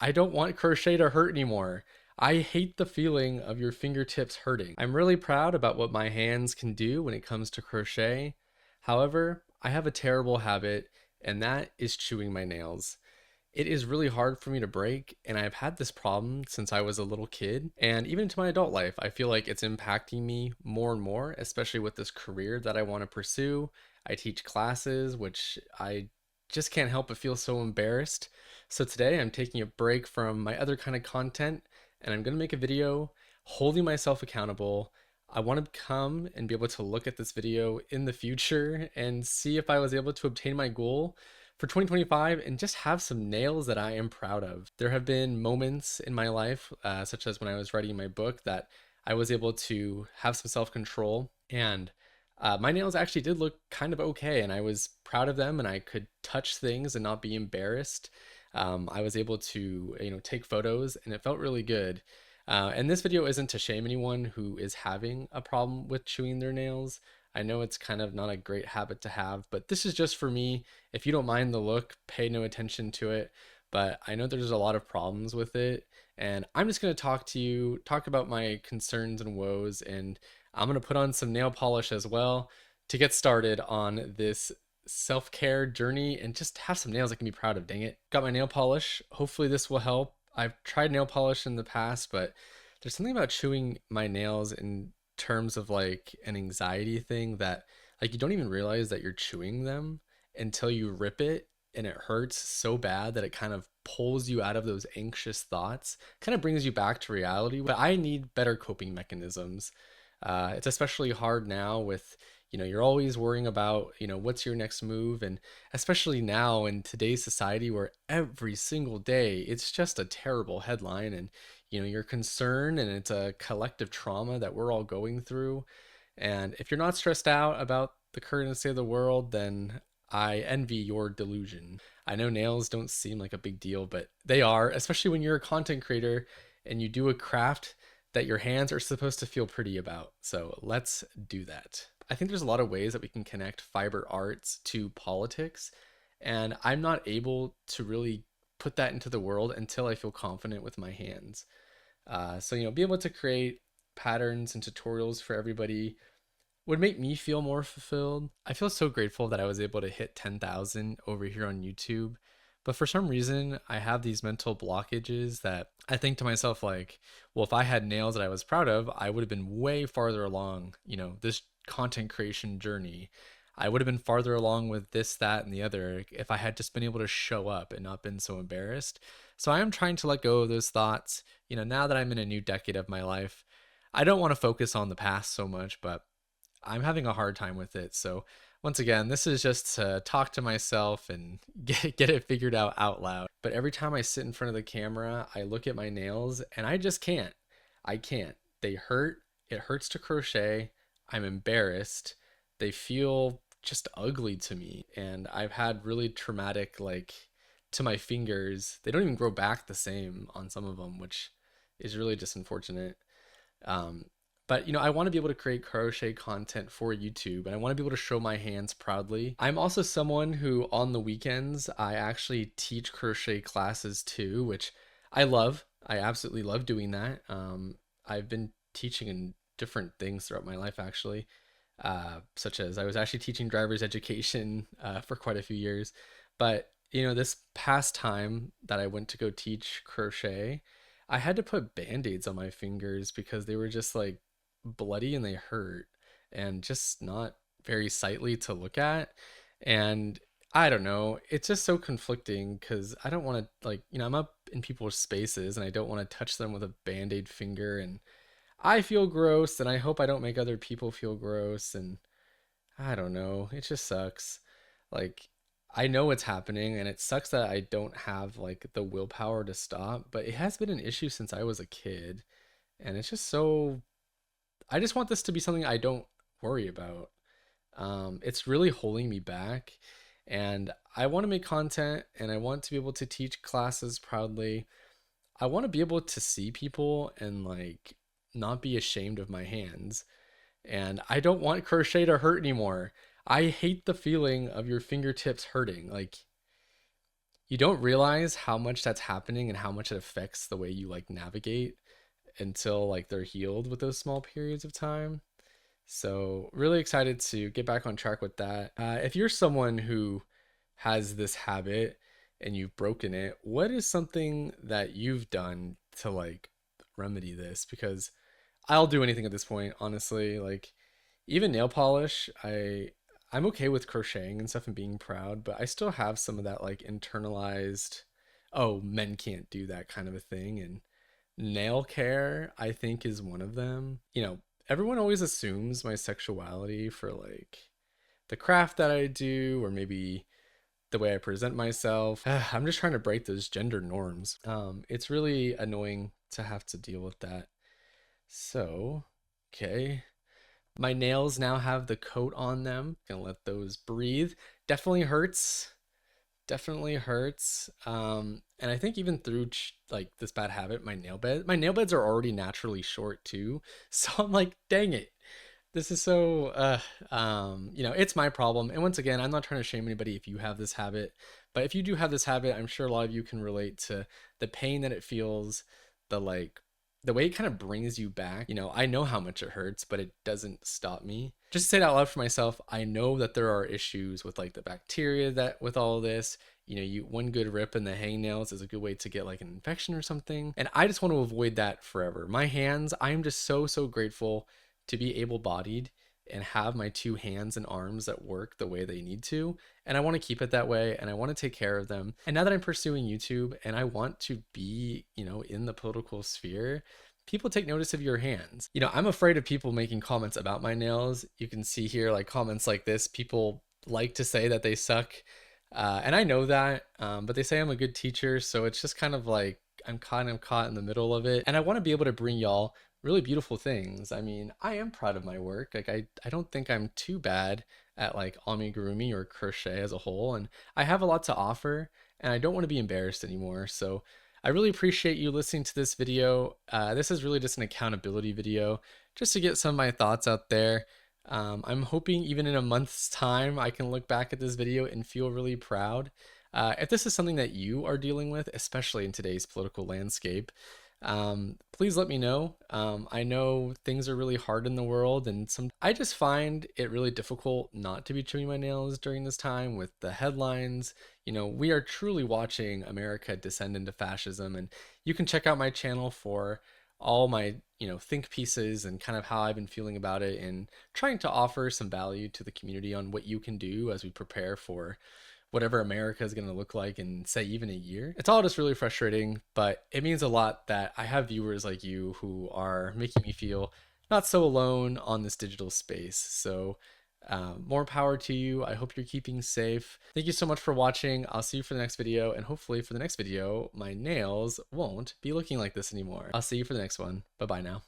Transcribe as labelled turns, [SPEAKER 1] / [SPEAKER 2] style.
[SPEAKER 1] I don't want crochet to hurt anymore. I hate the feeling of your fingertips hurting. I'm really proud about what my hands can do when it comes to crochet. However, I have a terrible habit, and that is chewing my nails. It is really hard for me to break, and I've had this problem since I was a little kid, and even into my adult life. I feel like it's impacting me more and more, especially with this career that I want to pursue. I teach classes, which I just can't help but feel so embarrassed. So today I'm taking a break from my other kind of content, and I'm going to make a video holding myself accountable. I want to come and be able to look at this video in the future and see if I was able to obtain my goal for 2025 and just have some nails that I am proud of. There have been moments in my life, such as when I was writing my book, that I was able to have some self control, and my nails actually did look kind of okay, and I was proud of them, and I could touch things and not be embarrassed. I was able to, take photos, and it felt really good. And this video isn't to shame anyone who is having a problem with chewing their nails. I know it's kind of not a great habit to have, but this is just for me. If you don't mind the look, pay no attention to it. But I know there's a lot of problems with it. And I'm just going to talk about my concerns and woes. And I'm going to put on some nail polish as well to get started on this self care journey and just have some nails I can be proud of. Dang it. Got my nail polish. Hopefully, this will help. I've tried nail polish in the past, but there's something about chewing my nails in terms of like an anxiety thing that like you don't even realize that you're chewing them until you rip it, and it hurts so bad that it kind of pulls you out of those anxious thoughts, kind of brings you back to reality. But I need better coping mechanisms. It's especially hard now with, you're always worrying about, what's your next move. And especially now in today's society where every single day it's just a terrible headline, and, you're concerned, and it's a collective trauma that we're all going through. And if you're not stressed out about the current state of the world, then I envy your delusion. I know nails don't seem like a big deal, but they are, especially when you're a content creator and you do a craft that your hands are supposed to feel pretty about. So let's do that. I think there's a lot of ways that we can connect fiber arts to politics, and I'm not able to really put that into the world until I feel confident with my hands. So, be able to create patterns and tutorials for everybody would make me feel more fulfilled. I feel so grateful that I was able to hit 10,000 over here on YouTube. But for some reason, I have these mental blockages that I think to myself, like, well, if I had nails that I was proud of, I would have been way farther along, this content creation journey. I would have been farther along with this, that, and the other if I had just been able to show up and not been so embarrassed. So I am trying to let go of those thoughts. Now that I'm in a new decade of my life, I don't want to focus on the past so much, but I'm having a hard time with it. So once again, this is just to talk to myself and get it figured out loud. But every time I sit in front of the camera, I look at my nails and I just can't. I can't. They hurt. It hurts to crochet. I'm embarrassed. They feel just ugly to me. And I've had really traumatic, like, to my fingers. They don't even grow back the same on some of them, which is really just unfortunate. Um, but I want to be able to create crochet content for YouTube, and I want to be able to show my hands proudly. I'm also someone who on the weekends I actually teach crochet classes too, which I love. I absolutely love doing that. I've been teaching in different things throughout my life actually, such as I was actually teaching driver's education for quite a few years. But this past time that I went to go teach crochet, I had to put band-aids on my fingers because they were just like bloody and they hurt and just not very sightly to look at. And I don't know, it's just so conflicting because I don't want to, like, I'm up in people's spaces and I don't want to touch them with a band-aid finger, and I feel gross, and I hope I don't make other people feel gross, and I don't know, it just sucks. Like, I know what's happening and it sucks that I don't have like the willpower to stop, but it has been an issue since I was a kid, and it's just so, I just want this to be something I don't worry about. It's really holding me back, and I want to make content and I want to be able to teach classes proudly. I want to be able to see people and like not be ashamed of my hands. And I don't want crochet to hurt anymore. I hate the feeling of your fingertips hurting. Like, You don't realize how much that's happening and how much it affects the way you like navigate until like they're healed with those small periods of time. So, really excited to get back on track with that. If you're someone who has this habit and you've broken it, what is something that you've done to like remedy this? Because I'll do anything at this point, honestly. Like even nail polish, I'm okay with crocheting and stuff and being proud, but I still have some of that like internalized, oh, men can't do that kind of a thing. And nail care, I think, is one of them. Everyone always assumes my sexuality for like the craft that I do, or maybe the way I present myself. I'm just trying to break those gender norms. It's really annoying to have to deal with that. So, okay. My nails now have the coat on them. Gonna let those breathe. Definitely hurts. Definitely hurts. And I think even through like this bad habit, my nail beds are already naturally short too. So I'm like, dang it. This is so it's my problem. And once again, I'm not trying to shame anybody if you have this habit, but if you do have this habit, I'm sure a lot of you can relate to the pain that it feels, the like the way it kind of brings you back. I know how much it hurts, but it doesn't stop me. Just to say it out loud for myself, I know that there are issues with like the bacteria that with all of this. You one good rip in the hangnails is a good way to get like an infection or something. And I just want to avoid that forever. My hands, I am just so, so grateful to be able-bodied and have my two hands and arms that work the way they need to. And I want to keep it that way, and I want to take care of them. And now that I'm pursuing YouTube and I want to be, in the political sphere, people take notice of your hands. I'm afraid of people making comments about my nails. You can see here like comments like this. People like to say that they suck. And I know that, but they say I'm a good teacher. So it's just kind of like I'm kind of caught in the middle of it. And I want to be able to bring y'all really beautiful things. I mean, I am proud of my work. Like I don't think I'm too bad at like amigurumi or crochet as a whole, and I have a lot to offer, and I don't want to be embarrassed anymore. So I really appreciate you listening to this video. This is really just an accountability video, just to get some of my thoughts out there. I'm hoping even in a month's time, I can look back at this video and feel really proud. If this is something that you are dealing with, especially in today's political landscape, please let me know. I know things are really hard in the world, and I just find it really difficult not to be chewing my nails during this time with the headlines. We are truly watching America descend into fascism, and you can check out my channel for all my think pieces and kind of how I've been feeling about it, and trying to offer some value to the community on what you can do as we prepare for whatever America is going to look like in, say, even a year. It's all just really frustrating, but it means a lot that I have viewers like you who are making me feel not so alone on this digital space. So more power to you. I hope you're keeping safe. Thank you so much for watching. I'll see you for the next video, and hopefully for the next video, my nails won't be looking like this anymore. I'll see you for the next one. Bye-bye now.